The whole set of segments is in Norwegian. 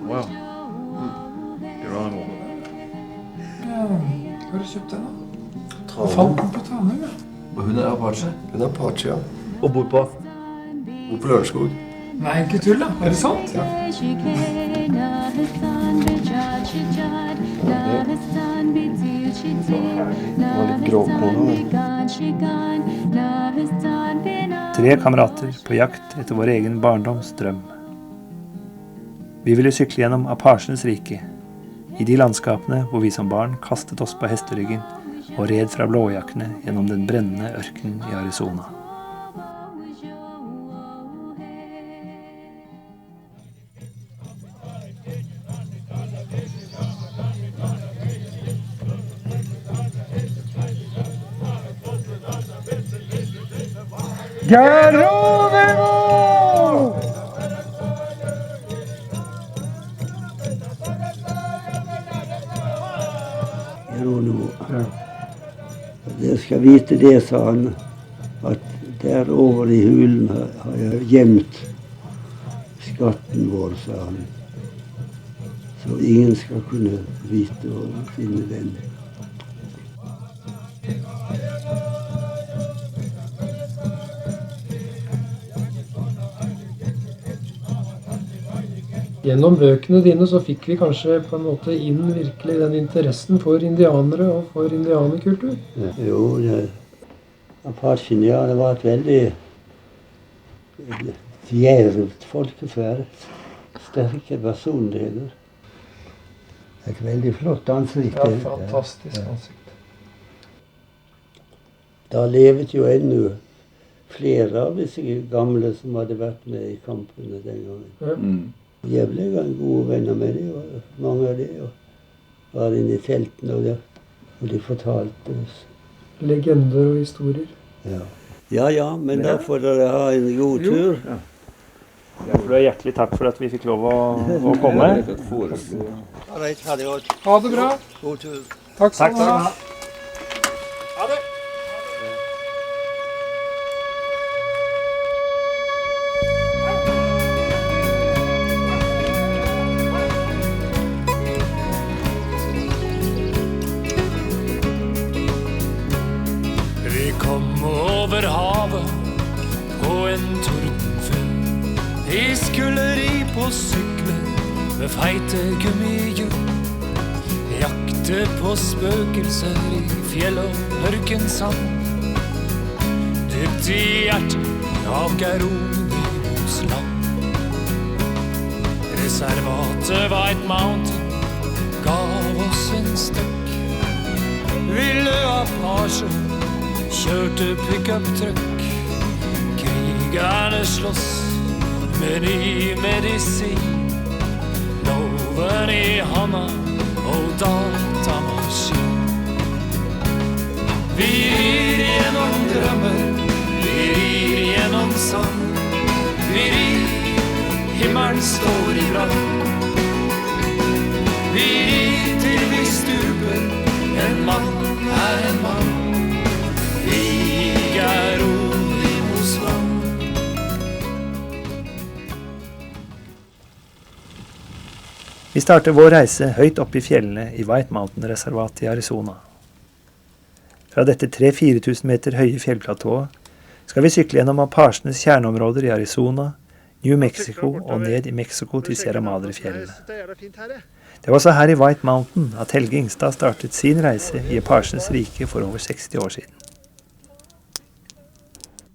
Wow. Geronimo. Hva har du kjøpt den da? Falt den på Tranum, ja. Og hun Apache? Hun Apache, ja. Og bor på? Bor på Lørenskog. Nei, ikke tull da. Det sant? Ja. Det var litt gråkona, men. 3 kamerater på jakt etter vår egen barndomsdrøm. Vi ville sykle gjennom Apachenes rike, i de landskapene hvor vi som barn kastet oss på hesteryggen og red fra blåjakkene gjennom den brennende ørkenen i Arizona. Geronimo! Geronimo. Dere skal vite det, sa han, at der over i hulen har jeg gjemt skatten vår, sa han. Så ingen skal kunne vite og finne den. Gjennom bøkene dine så fikk vi kanskje på en måte inn virkelig den interessen for indianere og for indianerkultur. Ja, jo, Apachen, ja, det var et veldig djervt folkeferd. Sterke personligheter. Et veldig flott ansikt. Ja, fantastisk ansikt. Da levet jo ennå flere av disse gamle som hadde vært med i kampene den gangen. Ja. Jeg ble gode venner med dem, og mange av dem var inne i teltene, og de fortalte oss. Legender og historier. Ja, men da får dere ha en god tur. Ja. Hjertelig takk for at vi fikk lov å komme. Ha det godt. Ha det bra. God tur. Takk skal du ha. Ha det! Over havet på en tordenfø. Vi skulle ri på sykler med feite gummihjul. Jakte på spøkelser i fjell og ørkensand. Dypt i hjertet av Geronimos land. Reservatet White Mountain gav oss en støkk. Ville Apache kjørte pick-up-trøkk. Krigerne slåss med ny medisin. Loven i handa og datamaskin. Vi rir gjennom drømmer, vi rir gjennom sang. Vi rir, himmelen står i brann. Vi rir til vi stuper, en mann er en mann. Vi starter vår reise høyt opp i fjellene i White Mountain-reservatet i Arizona. Fra dette 3-4 tusen meter høye fjellplatået skal vi sykle gjennom Apachenes kjerneområder i Arizona, New Mexico og ned i Mexico til Sierra Madre-fjellene. Det var også her i White Mountain at Helge Ingstad startet sin reise i Apachenes rike for over 60 år siden.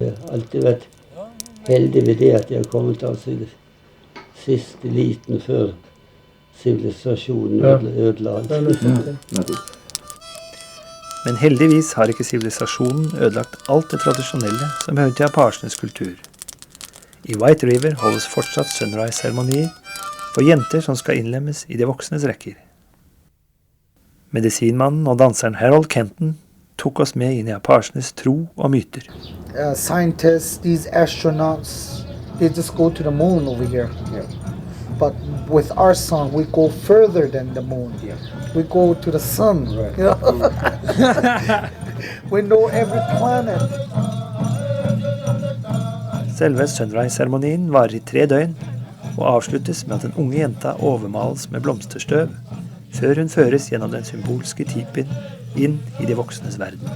Jeg har alltid vært heldig ved det at jeg har kommet altså siste liten før sivilisasjonen ødela alt. Men heldigvis har ikke sivilisasjonen ødelagt alt det tradisjonelle som hører til Apachenes kultur. I White River holdes fortsatt sunrise-seremonier for jenter som skal innlemmes i de voksnes rekker. Medisinmannen og danseren Harold Kenton tok oss med inn i Apachenes tro og myter. Scientists, these astronauts, they just go to the moon over here. Yeah. But with our song, we go further than the moon. Yeah. We go to the sun. Right. You know? We know every planet. Selve sunrise-seremonien varer i 3 døgn, og avsluttes med at den unge jenta overmales med blomsterstøv, før hun føres gjennom den symbolske tipin inn i de voksnes verden.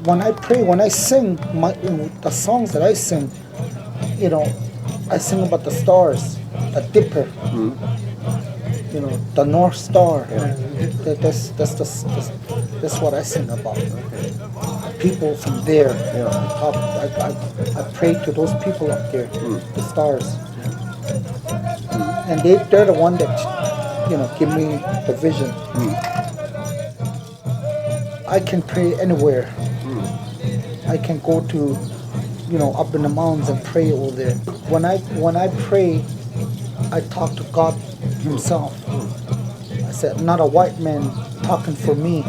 When I pray, when I sing, the songs that I sing, I sing about the stars, the dipper, the North Star. That's what I sing about. People from there. I pray to those people up there, the stars. And they're the one that, give me the vision. I can pray anywhere. I can go to, up in the mountains and pray over there. When I pray, I talk to God Himself. I said, not a white man talking for me.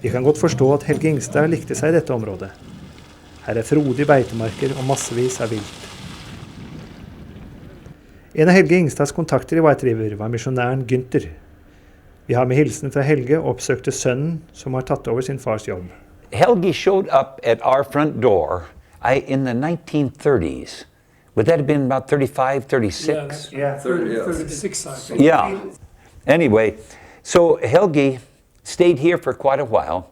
Vi kan godt forstå at Helge Ingstad likte seg i dette området. Her frodige beitemarker og massevis av vilt. En av Helge Ingstads kontakter i White River var misjonæren Günther. Vi har med hilsen fra Helge og oppsøkte sønnen som har tatt over sin fars jobb. Helge showed up at our front door in the 1930s. Would that have been about 35, 36? Yeah, 36, I think. Yeah. Anyway, so Helge stayed here for quite a while,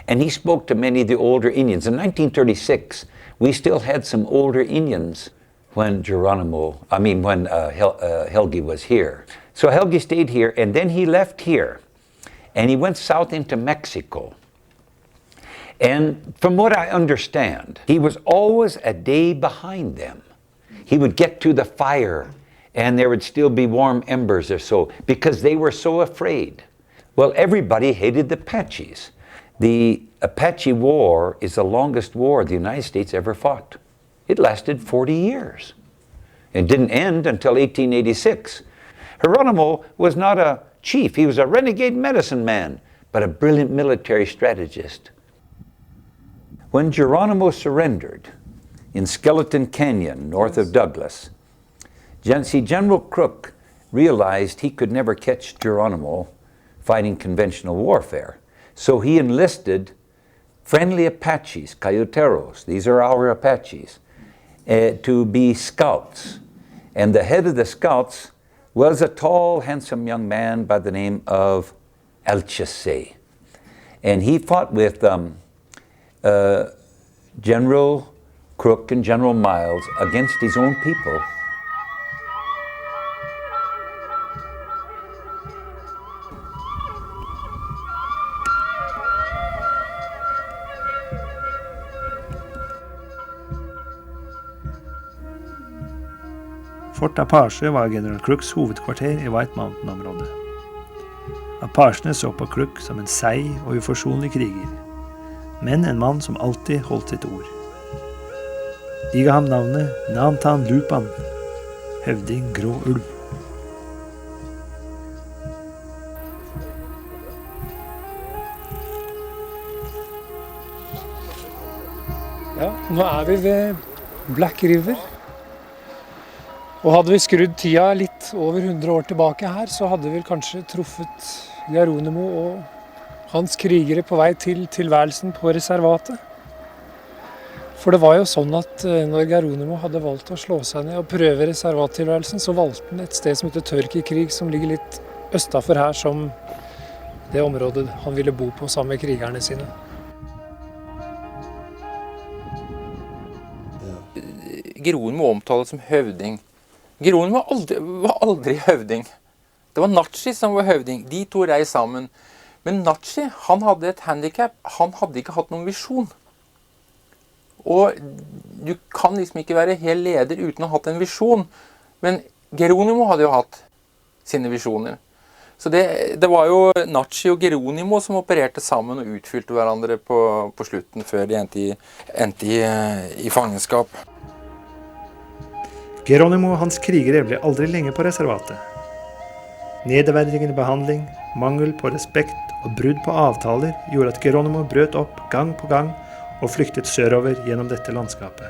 and he spoke to many of the older Indians. In 1936, we still had some older Indians when Helge was here. So Helge stayed here, and then he left here, and he went south into Mexico. And from what I understand, he was always a day behind them. He would get to the fire, and there would still be warm embers or so, because they were so afraid. Well, everybody hated the Apaches. The Apache War is the longest war the United States ever fought. It lasted 40 years. It didn't end until 1886. Geronimo was not a chief. He was a renegade medicine man, but a brilliant military strategist. When Geronimo surrendered in Skeleton Canyon, north of Douglas, General Crook realized he could never catch Geronimo fighting conventional warfare. So he enlisted friendly Apaches, Coyoteros, these are our Apaches, to be scouts. And the head of the scouts was a tall, handsome young man by the name of Alchese. And he fought with General Crook and General Miles against his own people. Fort Apache var general Crooks hovedkvarter i White Mountain-området. Apachene så på Crook som en seig og uforsonlig kriger, men en mann som alltid holdt sitt ord. De ga ham navnet Namtan Lupan, høvding Grå Ulv. Ja, nå vi ved Black River. Og hadde vi skrudd tida litt over 100 år tilbake her, så hadde vi kanskje truffet Geronimo og hans krigere på vei til tilværelsen på reservatet. For det var jo sånn at når Geronimo hadde valgt å slå seg ned og prøve reservattilværelsen, så valgte han et sted som heter Turkey-krig, som ligger litt østafor her, som det området han ville bo på sammen med krigerne sine. Geronimo omtales som høvding. Geronimo var aldri høvding. Det var Nachi som var høvding. De to reiste sammen. Men Nachi, han hadde et handicap. Han hadde ikke hatt noen visjon. Og du kan liksom ikke være helt leder uten å ha hatt en visjon. Men Geronimo hadde jo hatt sine visjoner. Så det var jo Nachi og Geronimo som opererte sammen og utfylte hverandre på slutten, før de endte i fangenskap. Geronimo og hans krigere ble aldri lenge på reservatet. Nedverdigende behandling, mangel på respekt og brudd på avtaler gjorde at Geronimo brøt opp gang på gang og flyktet sørover gjennom dette landskapet.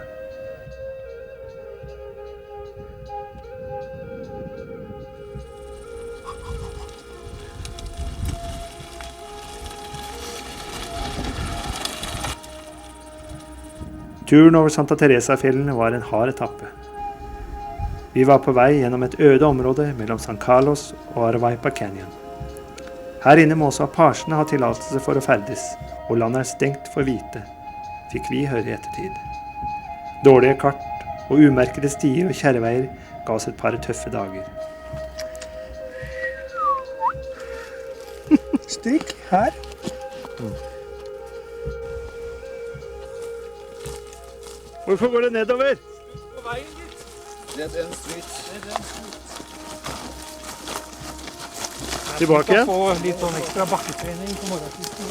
Turen over Santa Teresa-fjellene var en hard etappe. Vi var på vei gjennom et øde område mellom San Carlos og Aravaipa Canyon. Her inne må også apasjene ha tillatelse for å ferdes, og landet er stengt for hvite, fikk vi høre i ettertid. Dårlige kart og umerkede stier og kjerreveier ga oss et par tøffe dager. Stykk her. Hvorfor går det nedover? På veien dit. Dead End Street. Tilbake igjen? Få litt sånn ekstra bakketrening på morgenkvisten.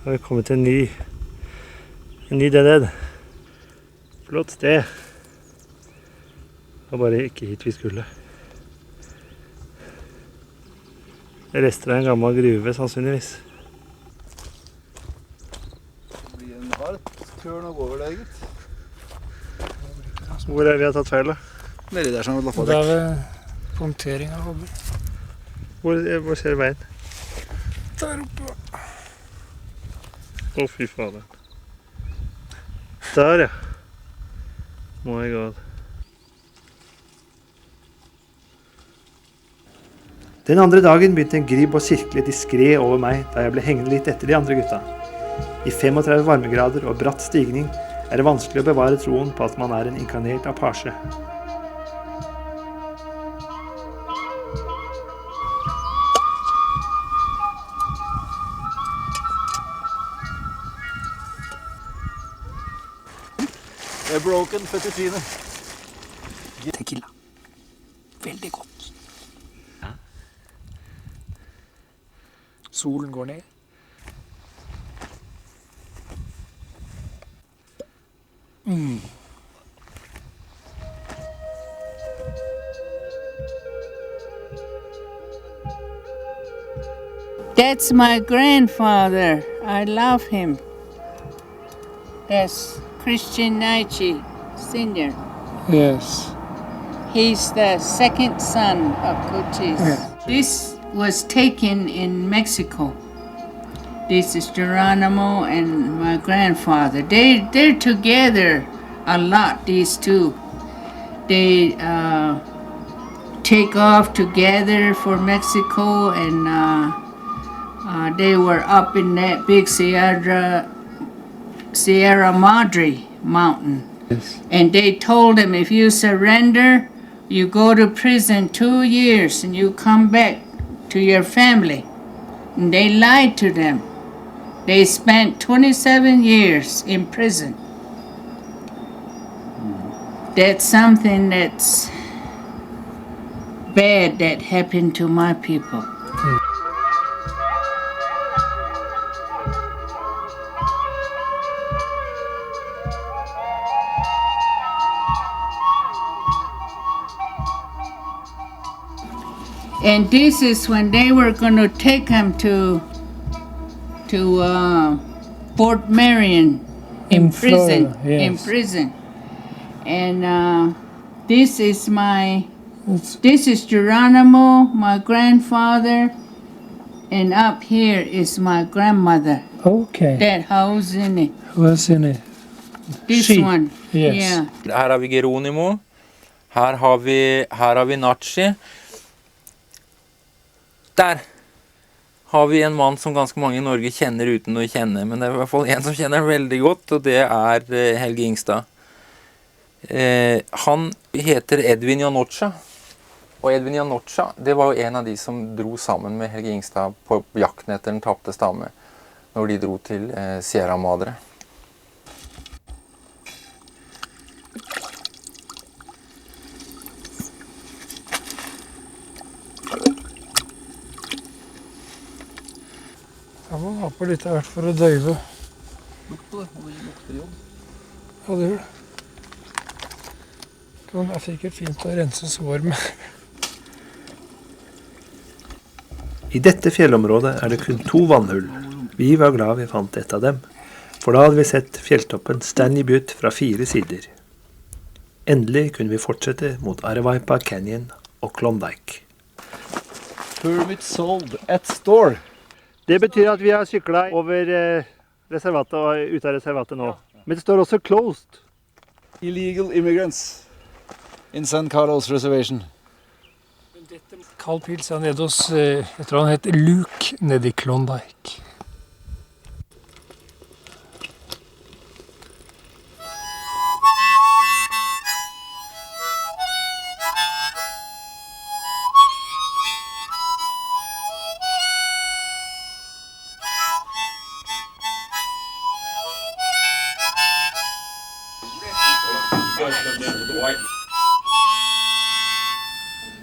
Har vi kommet til en ny dead end. Flott sted. Det var bare ikke hit vi skulle. Rester av en gammel gruve, sannsynligvis. Det blir en hard turn å gå over der, gitt. Hvor er vi har tatt feil, da? Nedi der som har Det lappet er ved punktering av hobber. Hvor ser du veien? Der oppe. Å, fy fader. Der, ja. My god. Den andre dagen begynte en gribb å sirkle diskret over meg da jeg ble hengende litt etter de andre gutta. I 35 varmegrader og bratt stigning er det vanskelig å bevare troen på at man er en inkarnert apasje. Det er broken 43. Tequila. Veldig godt. Solen går ned. That's my grandfather. I love him. That's Christian Naichi, Sr. Yes. He's the second son of Cochise. Yeah. This was taken in Mexico. This is Geronimo and my grandfather. They're together a lot, these two. They take off together for Mexico, and they were up in that big Sierra Madre mountain. Yes. And they told him, if you surrender, you go to prison 2 years and you come back to your family. And they lied to them. They spent 27 years in prison. That's something that's bad that happened to my people. And this is when they were going to take him to Fort Marion in prison. Florida, yes. In prison. And this is Geronimo, my grandfather, and up here is my grandmother. Okay. That house in it. What's in it? This She. one. Yes. Yeah. Her har vi Geronimo. Her har vi Nachi. Der har vi en mann som ganske mange i Norge kjenner uten å kjenne, men det er i hvert fall en som kjenner veldig godt, og det er Helge Ingstad. Han heter Edvin Janocha, og Edvin Janocha, det var jo en av de som dro sammen med Helge Ingstad på jakten etter den tapte stamme, når de dro til Sierra Madre. Jeg må ha på litt av hvert for å døyve. Lukt på det, og det lukter jobb. Ja, det gjør det. Det er sikkert fint å rense sår med. I dette fjellområdet er det kun 2 vannhull. Vi var glad vi fant et av dem, for da hadde vi sett fjelltoppen Stanley Butte fra 4 sider. Endelig kunne vi fortsette mot Aravaipa Canyon og Klondike. Permit sold at store. Det betyr at vi har syklet over reservatet og ut av reservatet nå. Men det står også closed. Illegal immigrants in San Carlos Reservation. Carl Pils er nede hos, jeg tror han heter Luke, nede i Klondike.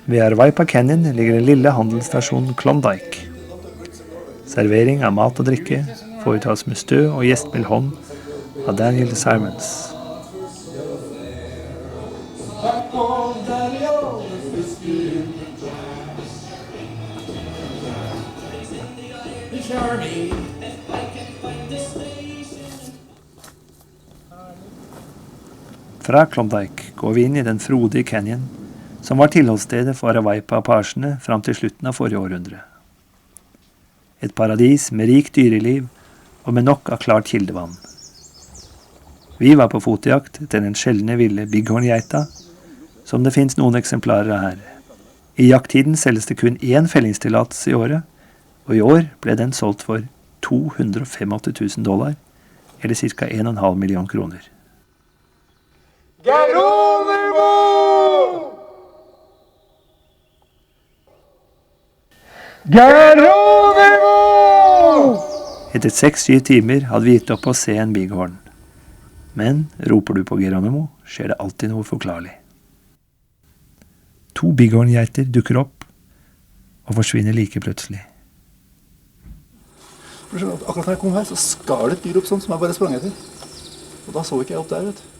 Ved Arvaipa Canyon ligger den lille handelsstasjonen Klondike. Servering av mat og drikke foretas med stø og gjestmild hånd av Daniel Simons. Fra Klondike går vi inn i den frodige canyon, som var tilholdsstedet for Arvaipa-apasjene fram til slutten av forrige århundre. Et paradis med rikt dyreliv og med nok av klart kildevann. Vi var på fotjakt til den sjeldne ville bighorngeita, som det finnes noen eksemplarer av her. I jakttiden selges det kun 1 fellingstillatelse i året, og i år ble den solgt for $285 000, eller ca. 1,5 million kroner. Geronimo! Geronimo! Etter 6-7 timer hadde vi gitt opp å se en bighorn. Men roper du på Geronimo, skjer det alltid noe forklarlig. 2 bighorngeiter dukker opp og forsvinner like plutselig. Akkurat når jeg kom her, så skar det et dyr opp sånn som jeg bare sprang etter. Og da så ikke jeg opp der, vet du.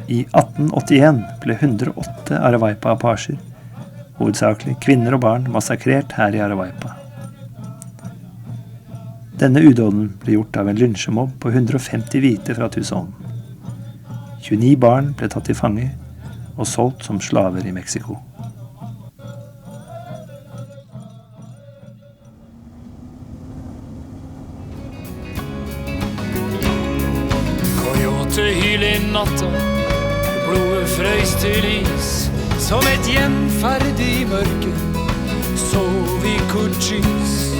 I 1881 ble 108 Arvaipa-apasjer, hovedsakelig kvinner og barn, massakrert her i Arvaipa. Denne udåden ble gjort av en lynsjemobb på 150 hvite fra Tucson. 29 barn ble tatt til fange og solgt som slaver i Mexico. Coyote hyl i natta, blodet frøys til is. Som et gjenferdig mørke sov i Cochise.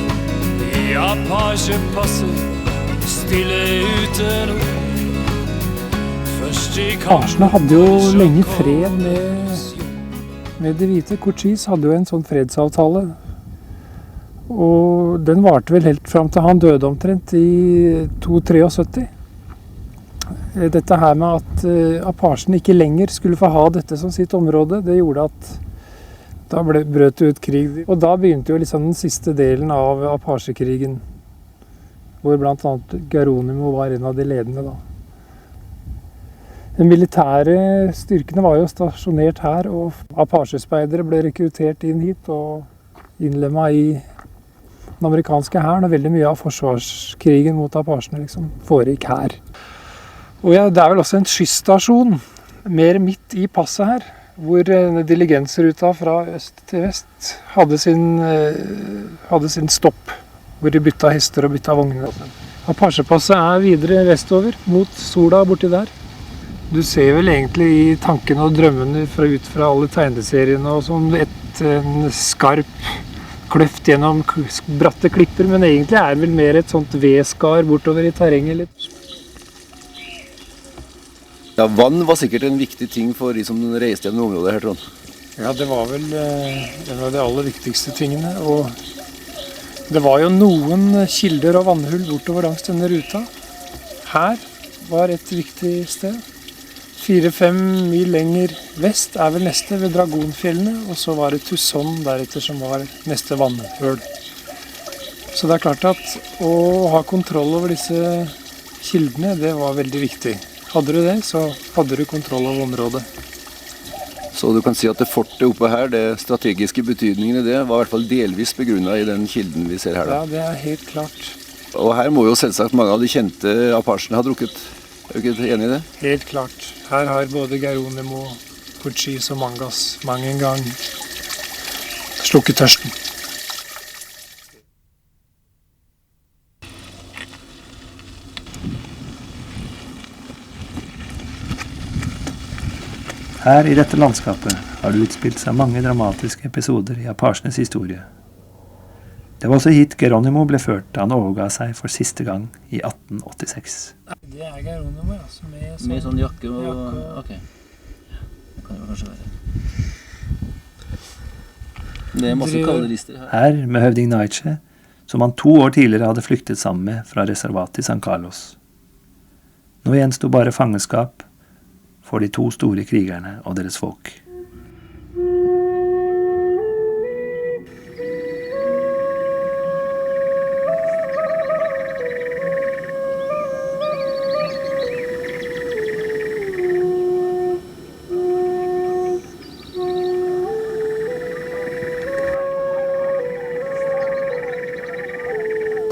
I Apache-passet, stille ute nå. Først i Apasjene hadde jo lenge fred med de hvite. Cochise hadde jo en sånn fredsavtale. Og den varte vel helt fram til han døde omtrent i 273. Dette her med at apasjene ikke lenger skulle få ha dette som sitt område, det gjorde at da brøt det ut krig. Og da begynte jo liksom den siste delen av apasjekrigen, hvor blant annet Geronimo var en av de ledende da. De militære styrkene var jo stasjonert her, og apasjespeidere ble rekruttert inn hit og innlemmet i den amerikanske hæren, og veldig mye av forsvarskrigen mot apasjene liksom foregikk her. Og ja, det er vel også en skysstasjon mer midt i passet her, hvor diligensruta fra øst til vest hadde sin stopp, hvor de bytta hester og bytta vogner. Apasjepasset er videre vestover, mot sola borti der. Du ser vel egentlig i tankene og drømmene ut fra alle tegneseriene og som en skarp kløft gjennom bratte klipper, men egentlig er det vel mer et sånt V-skar bortover i terrenget litt. Ja, vann var sikkert en viktig ting for de som reiste gjennom området her, Trond. Ja, det var vel en av de aller viktigste tingene, og det var jo noen kilder og vannhull bortover langs denne ruta. Her var et viktig sted. 4-5 mil lenger vest er vel neste ved Dragonfjellene, og så var det Tucson deretter som var neste vannhull. Så det er klart at å ha kontroll over disse kildene, det var veldig viktig. Hadde du det, så hadde du kontroll over området. Så du kan si at det fortet oppe her, det strategiske betydningen i det, var i hvert fall delvis begrunnet i den kilden vi ser her da. Ja, det er helt klart. Og her må jo selvsagt mange av de kjente apasjene ha drukket. Er du ikke enig i det? Helt klart. Her har både Geronimo Cochise og Mangas mang en gang. Slukket tørsten. Her i dette landskapet har det utspilt seg mange dramatiske episoder i apasjenes historie. Det var også hit Geronimo ble ført da han overga seg for siste gang i 1886. Det Geronimo, ja. Med sånn jakke og... Ok. Det kan jo kanskje være. Det er masse kalderister her. Her med høvding Naiche, som han 2 år tidligere hadde flyktet sammen med fra reservatet i San Carlos. Nå gjensto bare fangenskap for de 2 store krigerne og deres folk.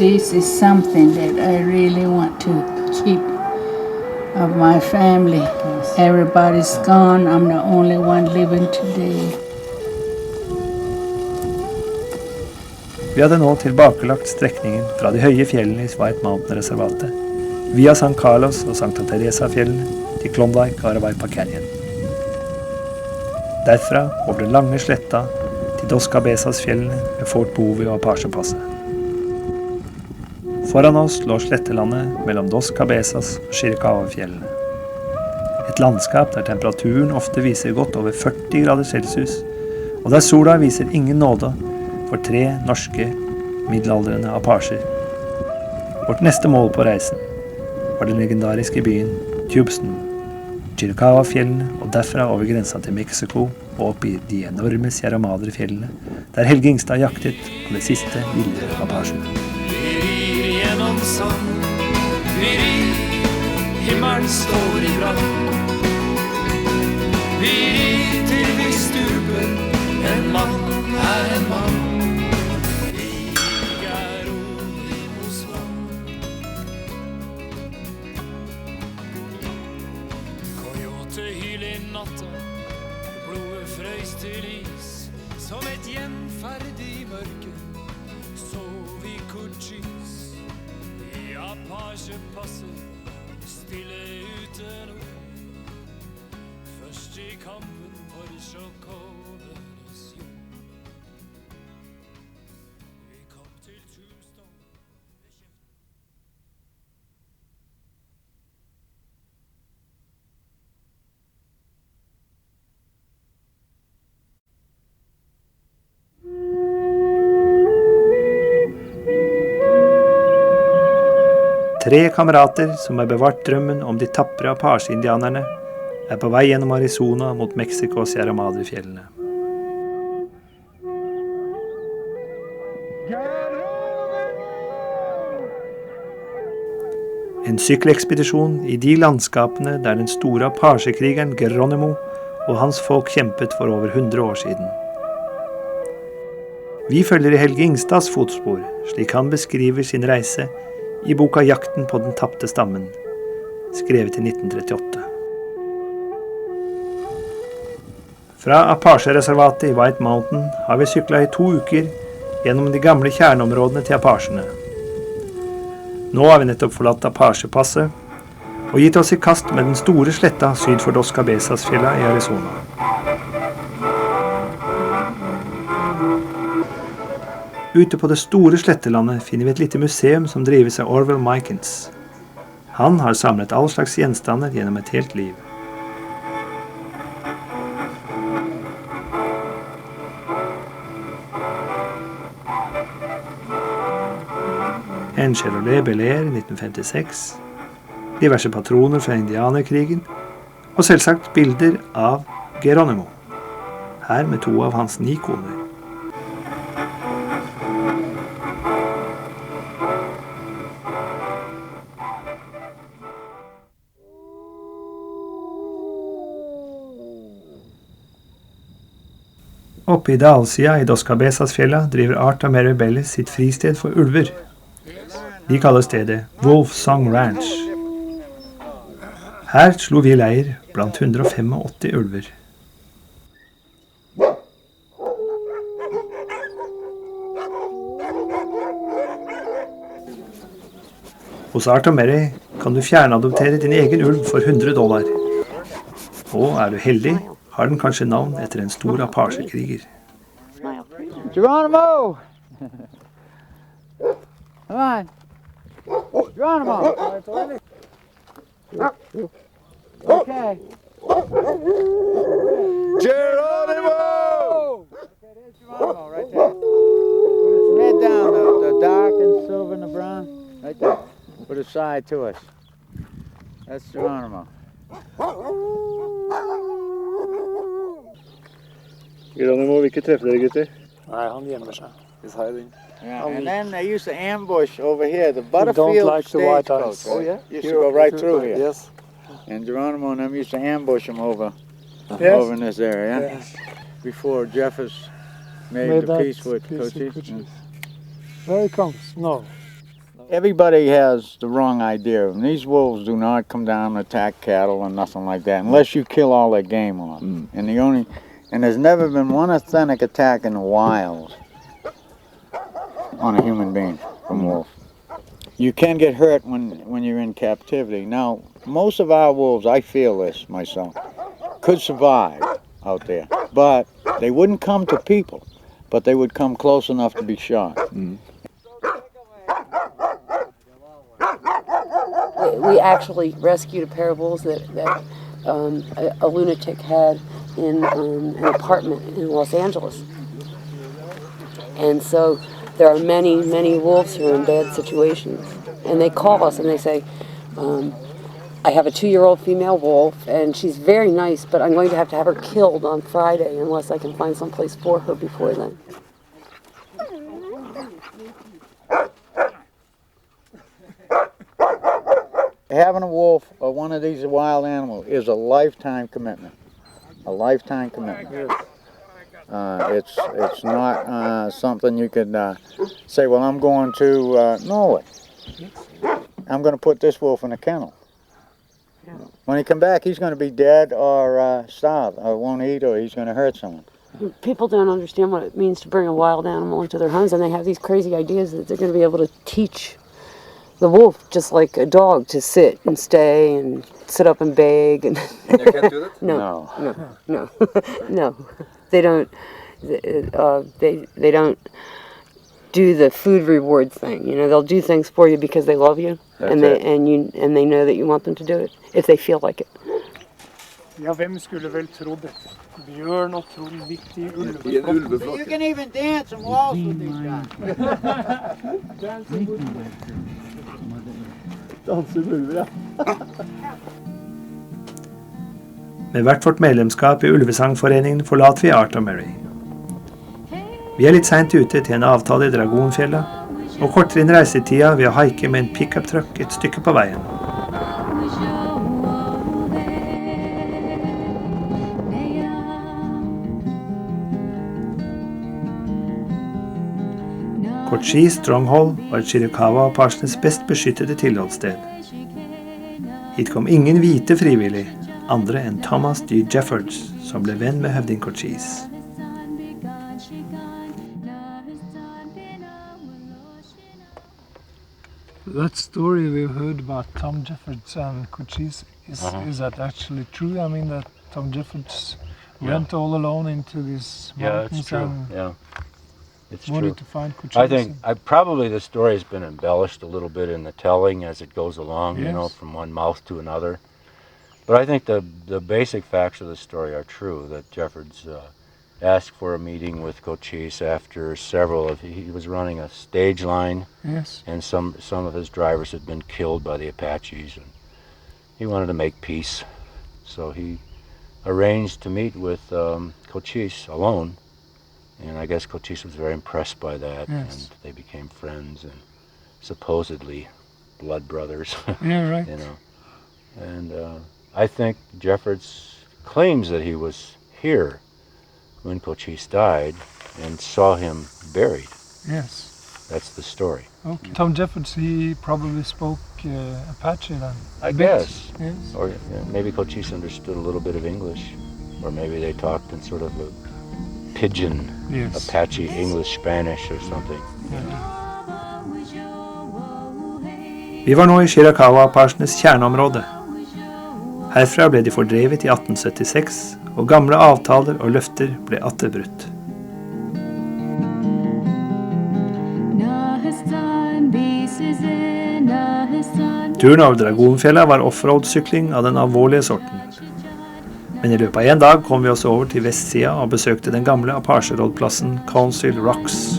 This is something that I really want to keep of my family. Everybody's gone. I'm the only one living today. Vi hadde nå tilbakelagt strekningen fra de høye fjellene i White Mountain-reservatet, via San Carlos og Santa Teresa-fjellene til Klondike og Araguaipa Canyon. Derfra over den lange sletta til Dos Cabezas-fjellene med Fort Bowie og Apache-passet. Foran oss lå slettelandet mellom Dos Cabezas og Chiricahua-fjellene. Et landskap der temperaturen ofte viser godt over 40 grader Celsius, og der sola viser ingen nåde for 3 norske middelaldrende apasjer. Vårt neste mål på reisen var den legendariske byen Tubeston, Chiricahua-fjellene og derfra over grensa til Mexico og opp i de enorme Sierra Madre-fjellene, der Helge Ingstad jaktet på det siste ville apasjene. Gjennom sand, vi rir, himmelen står i brann. Vi rir til vi stuper, en mann er en mann. Krig er ord i Moskva. Coyote hyl i natta, blodet frøys til is, som et gjenferdig mørke, sov i Cochise. Apache passer stille ute nå. Først i kampen for sjokkolenes jord. Vi kom til Tombstone. Tre kamerater som har bevart drømmen om de tappre Apache-indianerne, er på vei gjennom Arizona mot Mexico og Sierra Madre-fjellene. En sykkelekspedisjon i de landskapene der den store Apache-krigeren Geronimo og hans folk kjempet for over 100 år siden. Vi følger i Helge Ingstads fotspor, slik han beskriver sin reise i boka Jakten på den tapte stammen, skrevet i 1938. Fra Apache-reservatet i White Mountain har vi syklet i 2 uker gjennom de gamle kjerneområdene til Apachene. Nå har vi nettopp forlatt Apache-passet og gitt oss i kast med den store sletta syd for Dos Cabezas-fjella i Arizona. Ute på det store slettelandet finner vi et lite museum som drives av Orville Mikens. Han har samlet all slags gjenstander gjennom et helt liv. En Chevrolet Bel Air 1956, diverse patroner fra indianerkrigen, og selvsagt bilder av Geronimo, her med 2 av hans 9 koner. Oppe i dalsida i Dos Cabezas-fjella driver Arta Mary Bellis sitt fristed for ulver. De kaller stedet Wolf Song Ranch. Her slo vi leir blant 185 ulver. Hos Art og Mary kan du fjernadoptere din egen ulv for $100. Og er du heldig, har den kanskje navn etter en stor apasjekriger. Geronimo! Come on. Geronimo! Okay. Geronimo! Okay, there's Geronimo right there. Put his head down, the dark and silver and the brown. Right there. Put his side to us. That's Geronimo. Geronimo vil ikke treffe dere, gutter. Nei, han gjemmer seg. He's hiding. Yeah, and then they used to ambush over here. The Butterfield like the white eyes. stagecoach. Oh yeah, used to go right through here. Yes. And Geronimo and them used to ambush him over in this area. Yes. Before Jeffers made the peace with Cochise. There he comes. No. Everybody has the wrong idea. And these wolves do not come down and attack cattle or nothing like that, unless you kill all their game off. And there's never been one authentic attack in the wild on a human being from wolf. You can get hurt when you're in captivity. Now, most of our wolves, I feel this myself, could survive out there, but they wouldn't come to people, but they would come close enough to be shot. We actually rescued a pair of wolves that a lunatic had in an apartment in Los Angeles. And so there are many, many wolves who are in bad situations. And they call us and they say, I have a 2-year-old female wolf and she's very nice, but I'm going to have her killed on Friday unless I can find someplace for her before then. Having a wolf or one of these wild animals is a lifetime commitment. A lifetime commitment. It's not something you could say, well, I'm going to Norway. I'm going to put this wolf in a kennel. When he come back, he's going to be dead or starved, or won't eat, or he's going to hurt someone. People don't understand what it means to bring a wild animal into their homes, and they have these crazy ideas that they're going to be able to teach the wolf, just like a dog, to sit and stay and sit up and beg. And They can't do that? No. No. They don't. They don't do the food reward thing. You know, they'll do things for you because they love you, and they know that you want them to do it if they feel like it. Ja, hvem skulle vel trodd det? Bjørn og Trond midt i ulveflokken. You can even dance and waltz with these guys. Danser ulver, ja. Med hvert vårt medlemskap i Ulvesangforeningen forlater vi Art og Mary. Vi er litt sent ute til en avtale i Dragonfjella, og kortere inn reisetida ved å haike med en pickup-truck et stykke på veien. Cochise Stronghold var Chiricahua-apasjenes best beskyttede tilholdssted. Hit kom ingen hvite frivillig, andre enn Thomas D. Jeffords, som ble venn med høvding Cochise. That story we heard about Tom Jeffords and Cochise, is that actually true? I mean, that Tom Jeffords went all alone into these mountains? Yeah, it's true. And It's wanted true. to find Cochise. I think probably the story has been embellished a little bit in the telling as it goes along, you know, Yes. from one mouth to another. But I think the basic facts of the story are true, that Jeffords asked for a meeting with Cochise after he was running a stage line, Yes. and some of his drivers had been killed by the Apaches, and he wanted to make peace. So he arranged to meet with Cochise alone. And I guess Cochise was very impressed by that, Yes. and they became friends and supposedly blood brothers. Yeah, right. You know, and I think Jeffords claims that he was here when Cochise died and saw him buried. Yes. That's the story. Okay. Tom Jeffords, he probably spoke Apache then. I A bit. guess. Yes. Or maybe Cochise understood a little bit of English, or maybe they talked in sort of a pidgin, Yes. Apache English, Spanish, or something. Yeah. Vi var nå i Shirakawa-apasjenes kjerneområde. Herfra ble de fordrevet i 1876, og gamle avtaler og løfter ble atter brutt. Turen over Dragonfjella var offroad-sykling av den alvorlige sorten. Men i løpet av en dag kom vi oss over til vestsida og besøkte den gamle apasjerådplassen Council Rocks.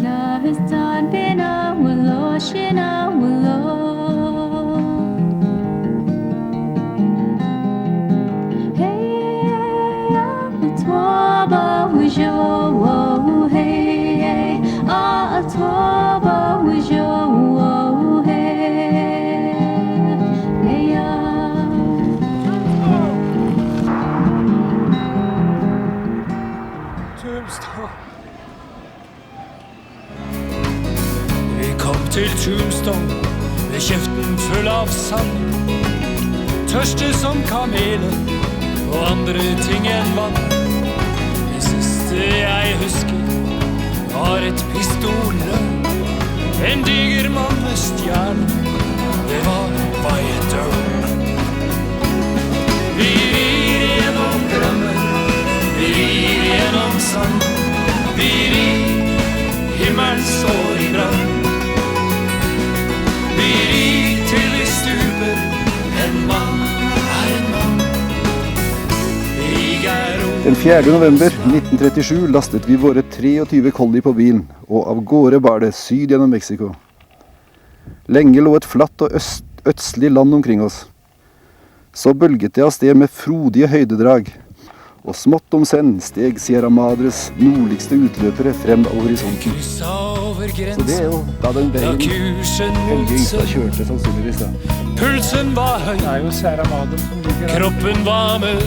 Vi kom til Tombstone med kjeften full av sand, tørste som kameler og andre ting enn vann. Det siste jeg husker var et pistolløp, en diger mann med stjerne, det var Wyatt Earp. Vi rir gjennom drømmer, vi rir gjennom sand, vi rir, himmelen står i brann. Vi rir til vi stuper, en mann er en mann. Den 4. november 1937 lastet vi våre 23 kolli på bilen, og av gårde bar det syd gjennom Mexico. Lenge lå et flatt og ødselig land omkring oss. Så bølget det av sted med frodige høydedrag, og smått om senn steg Sierra Madres nordligste utløpere frem over horisonten. Så det er jo da den veien Helge Ingstad kjørte sannsynligvis da. Pulsen var høy, Det er jo Sierra Madre som ligger her. kroppen var mør,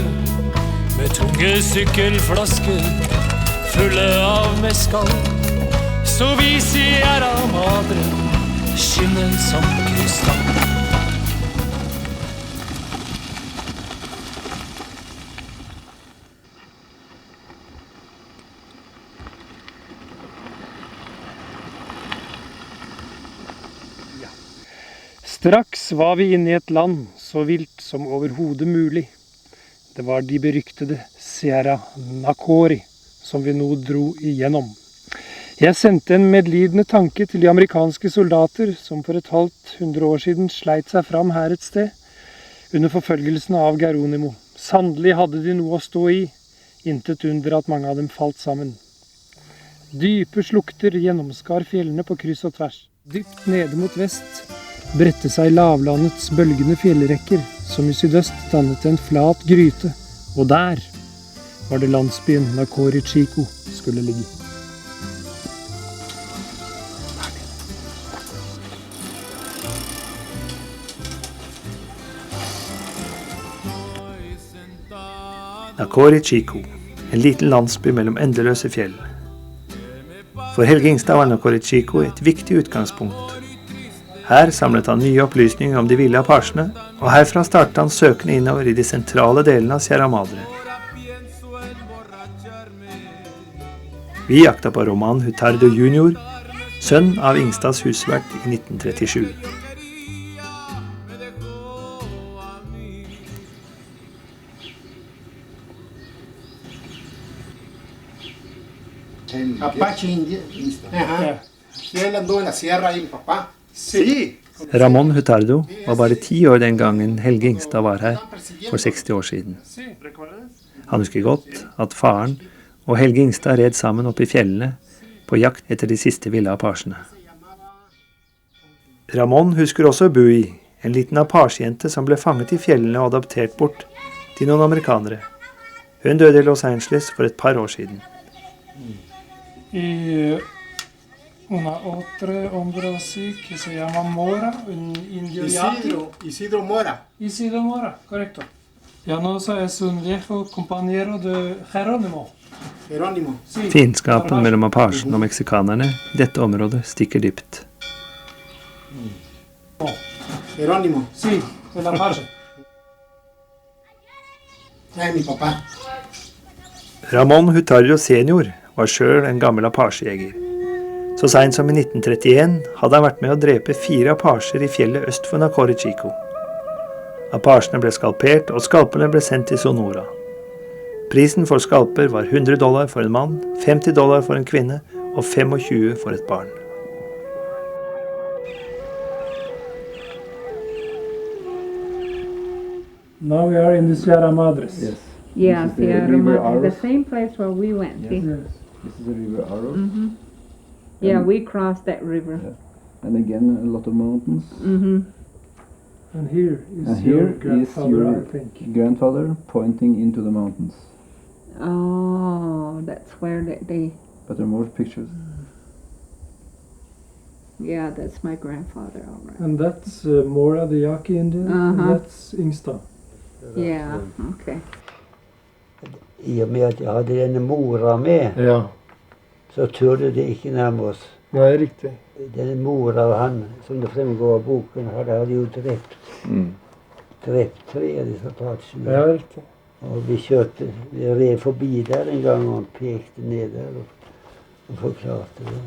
med tunge sykkelflasker fulle av meskal. Så vi Sierra Madre skinner som krystall. Straks var vi inne i et land så vilt som overhodet mulig. Det var de beryktede Sierra Nakori som vi nå dro igjennom. Jeg sendte en medlidende tanke til de amerikanske soldater som for et halvt 100 år siden sleit seg fram her et sted, under forfølgelsen av Geronimo. Sannelig hadde de noe å stå i, intet under at mange av dem falt sammen. Dype slukter gjennomskar fjellene på kryss og tvers. Dypt nede mot vest bredte seg lavlandets bølgende fjellrekker, som i sydøst dannet en flat gryte, og der var det landsbyen Nakori Chico skulle ligge. Nakori Chico, en liten landsby mellom endeløse fjell. For Helge Ingstad var Nakori Chico et viktig utgangspunkt. Her samlet han nye opplysninger om de ville apasjene, og herfra startet han søkende innover i de sentrale delene av Sierra Madre. Vi jakta på Roman Hutardo Jr., sønn av Ingstads husvert i 1937. Apache India. Ajá. Sí, él andó en la sierra ahí, mi papá. Sí. Ramón Hutardo var bare 10 år den gangen Helge Ingstad var her for 60 år siden. Han husker godt at faren og Helge Ingstad red sammen opp i fjellene på jakt etter de siste ville apasjene. Ramón husker også Bui, en liten apasjejente som ble fanget i fjellene og adoptert bort til noen amerikanere. Hun døde i Los Angeles for et par år siden. Y una otra hombre así que se llama Mora, un indio Isidro Mora. Isidro Mora, correcto. Llanosa es un viejo compañero de Geronimo. Geronimo. Sí. Fiendskapen mellom apasjen og meksikanerne i dette området stikker dypt. Geronimo. Sí, el apache. Ay, mi papá. Ramón Hutardo senior var sjøl en gammel apasjejeger. Så sent som i 1931 hadde han vært med å drepe 4 apasjer i fjellet øst for Nacore Chico. Apasjene ble skalpert, og skalpene ble sendt til Sonora. Prisen for skalper var $100 for en mann, $50 for en kvinne og $25 for et barn. Now we are in the Sierra Madres. Yes. Yeah, This is the Sierra River Madre, Aros. the same place where we went. Yes. See? This is the River Aros. Mm-hmm. Yeah, we crossed that river. And again, a lot of mountains. Mm-hmm. And here is And your here is grandfather, your I think. grandfather pointing into the mountains. Oh, that's where they. But there are more pictures. Yeah, that's my grandfather, all right. And that's Mora, the Yaqui Indian. And Uh-huh. that's Ingstad. Yeah, okay. I og med at jeg hadde denne mora med, Ja. så turde de ikke nærme oss. Nei, riktig. Denne mora og han, som det fremgår av boken, hadde jo drept 3 av disse apachene. Ja, riktig. Og vi red forbi der en gang, og han pekte ned der og forklarte det.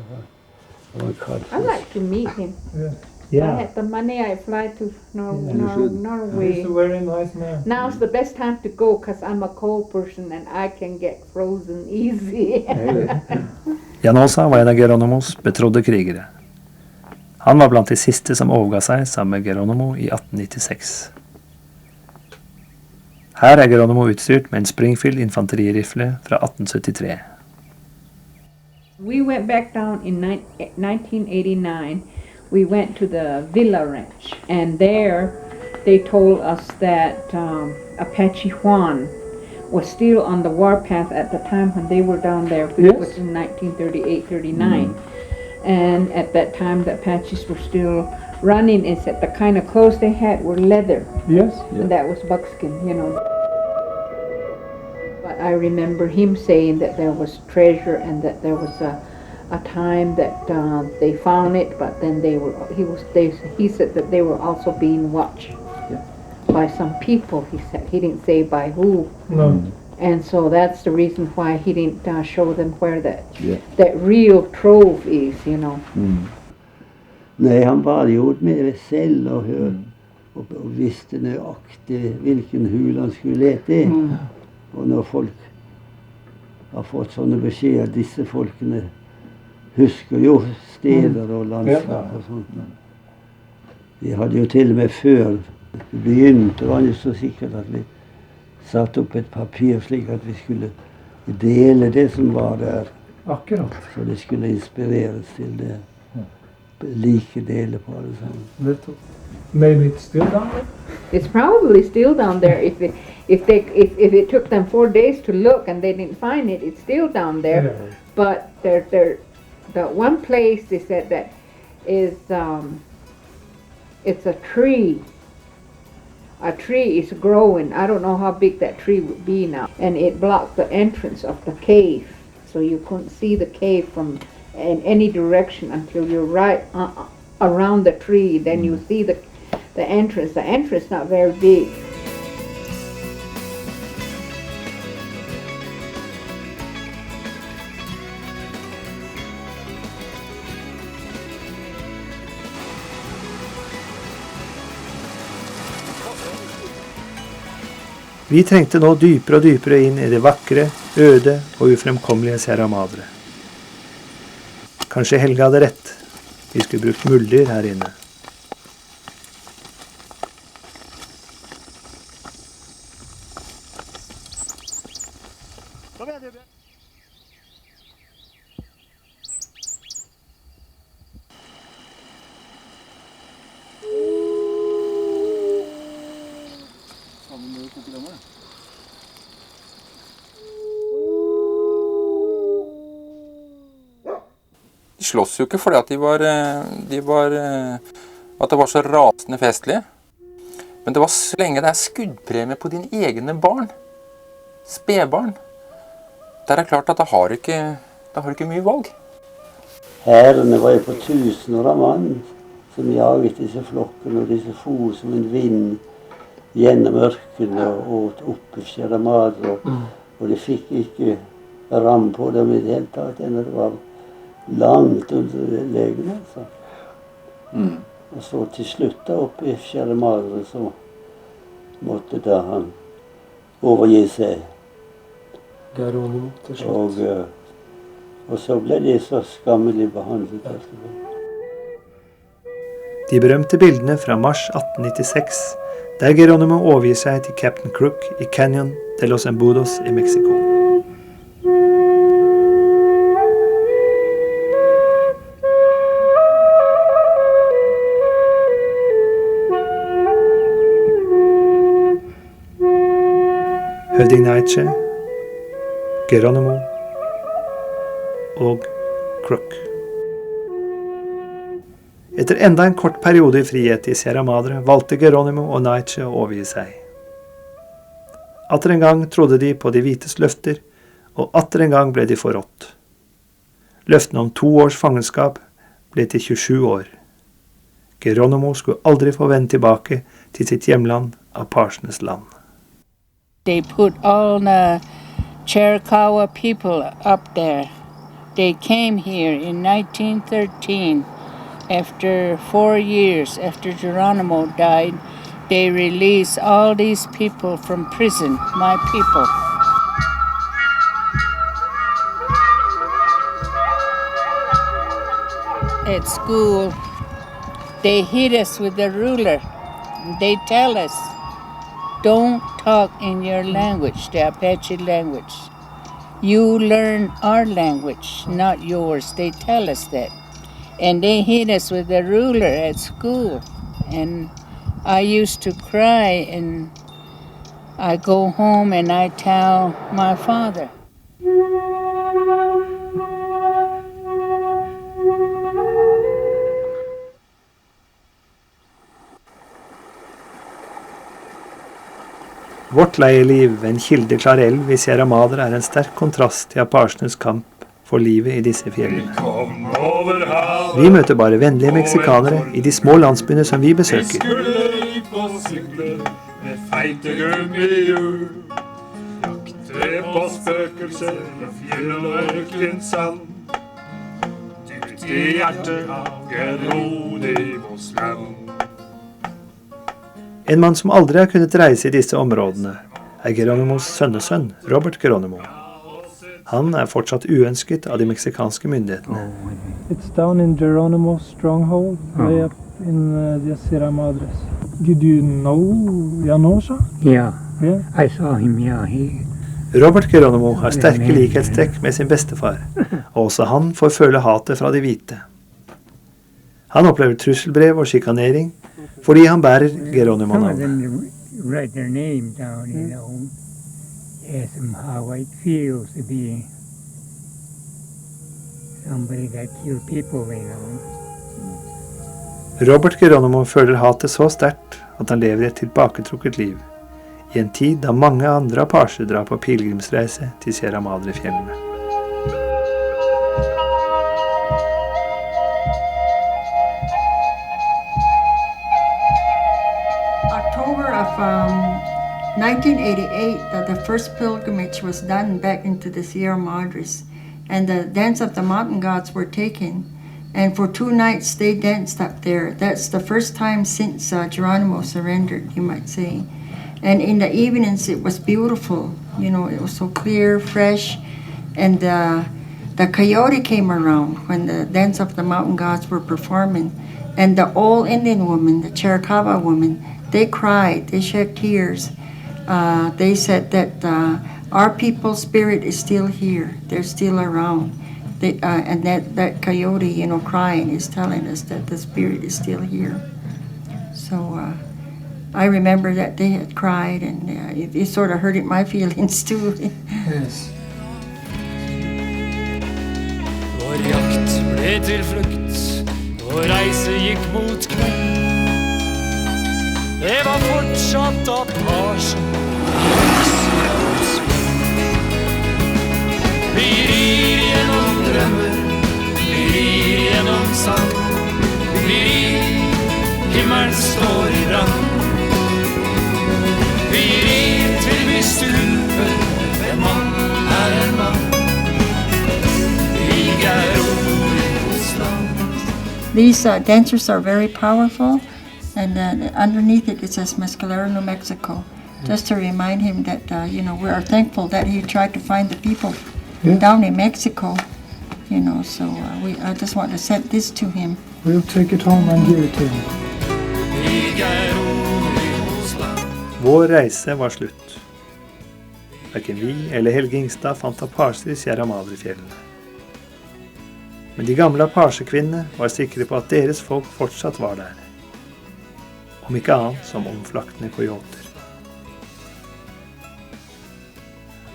Det var en kald I'd like to meet him. Yeah. If I had the money, I'd fly to Norway. He's a very nice man. Now's the best time to go because I'm a cold person and I can get frozen easy. Jan Åsa var en av Geronimos betrodde krigere. Han var blant de siste som overga seg sammen med Geronimo i 1896. Her er Geronimo utstyrt med en Springfield infanteririfle fra 1873. We went back down in 1989. We went to the Villa Ranch, and there they told us that Apache Juan was still on the warpath at the time when they were down there, which was in 1938-39. And at that time, the Apaches were still running. It said the kind of clothes they had were leather. Yes. And that was buckskin, you know. But I remember him saying that there was treasure and that there was a time that they found it, but then he said that they were also being watched by some people. He said he didn't say by who. No. And so that's the reason why he didn't show them where that real trove is, you know. Nei, han var jo med selv og visste nøyaktig hvilken hul han skulle lete i. Og når folk har fått sånne beskjeder, disse folkene husker jo steder og landskap og sånt. Vi hadde jo til og med før vi begynte, var det så sikkert at vi satte opp et papir slik at vi skulle dele det som var der. Akkurat. Så det skulle inspireres til det. Like deler på det sammen. Maybe it's still down there? It's probably still down there. If it took them 4 days to look and they didn't find it, it's still down there. Yeah. But the one place they said that is it's a tree. A tree is growing. I don't know how big that tree would be now, and it blocked the entrance of the cave, so you couldn't see the cave from in any direction until you're right around the tree. Then you see the entrance. The entrance not very big. Vi trengte nå dypere og dypere inn i det vakre, øde og ufremkommelige Sierra Madre. Kanskje Helge hadde rett. Vi skulle brukt muldyr her inne. De slåss jo ikke fordi at at det var så rasende festlige. Men det var så lenge det er skuddpremie på dine egne barn, spedbarn, der er det klart at da har du ikke mye valg. Hærene var jo på tusener av mann som jaget disse flokkene, og disse for som en vind gjennom ørkene og opp i Sierra Madre. Og de fikk ikke ram på dem i det hele tatt, ennå det var langt under legene. Så. Og så til slutt da oppe i Sierra Madre så måtte da han overgi seg. Geronimo til slutt. Og så ble de så skammelig behandlet. De berømte bildene fra mars 1896, der Geronimo overgir seg til Captain Crook i Canyon de los Embudos i Mexico. Høvding Naiche, Geronimo og Crook. Etter enda en kort periode i frihet i Sierra Madre valgte Geronimo og Naiche å overgi seg. Atter en gang trodde de på de hvites løfter, og atter en gang ble de forrådt. Løftene om 2 års fangenskap ble til 27 år. Geronimo skulle aldri få vende tilbake til sitt hjemland, Apashenes land. They put all the Chiricahua people up there. They came here in 1913. After 4 years after Geronimo died, they released all these people from prison, my people. At school, they hit us with a ruler. They tell us, don't talk in your language, the Apache language. You learn our language, not yours. They tell us that. And they hit us with a ruler at school. And I used to cry, and I go home and I tell my father. Vårt leirliv ved en kildeklar elv i Sierra Madre er en sterk kontrast til Apashenes kamp for livet i disse fjellene. Vi møter bare vennlige meksikanere i de små landsbyene som vi besøker. En mann som aldri har kunnet reise i disse områdene, er Geronimos sønnesønn, Robert Geronimo. Han er fortsatt uønsket av de meksikanske myndighetene. It's down in Geronimo's stronghold, way up in the Sierra Madres. Did you know Llanosa? Yeah. Yeah. I saw him, yeah. Robert Geronimo har sterke likhetstrekk med sin bestefar, og også han får føle hatet fra de hvite. Han opplever trusselbrev og sjikanering, fordi han bærer Geronimo-navnet. Some of them write their name down, you know. Yes, how it feels to be somebody that killed people, you know. Robert Geronimo føler hatet så sterkt at han lever et tilbaketrukket liv, i en tid da mange andre apasjer drar på pilgrimsreise til Sierra Madre-fjellene. October of 1988, the first pilgrimage was done back into the Sierra Madres, and the dance of the mountain gods were taken. And for 2 nights they danced up there. That's the first time since Geronimo surrendered, you might say. And in the evenings it was beautiful. You know, it was so clear, fresh. And the coyote came around when the dance of the mountain gods were performing. And the old Indian woman, the Chiricahua woman, they cried, they shed tears. They said that our people's spirit is still here. They're still around. And that coyote, you know, crying is telling us that the spirit is still here. So I remember that they had cried, and it sort of hurted my feelings too. Yes. Vår jakt ble til flukt, vår reise gikk mot kveld. Det var fortsatt Apasjen. Vi rir gjennom drømmer, vi rir gjennom sand. Vi rir, himmelen står i brann. Vi rir til vi stuper, en mann er en mann. Vi er ord These dentures are very powerful, and underneath it says Mescalero, New Mexico, just to remind him that we are thankful that he tried to find the people down in Mexico. So I just want to send this to him. We'll take it home and give it to him. Vår reise var slutt. Hverken vi eller Helge Ingstad fant apasjer i Sierra Madre-fjellene. Men de gamle apasjekvinnene var sikre på at deres folk fortsatt var der. Om ikke annet som omflakkende kojoter.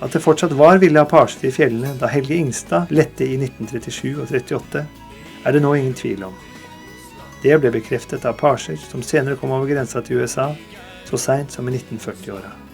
At det fortsatt var ville apasjer i fjellene da Helge Ingstad lette i 1937 og 38, det nå ingen tvil om. Det ble bekreftet av apasjer som senere kom over grensa til USA, så sent som i 1940-åra.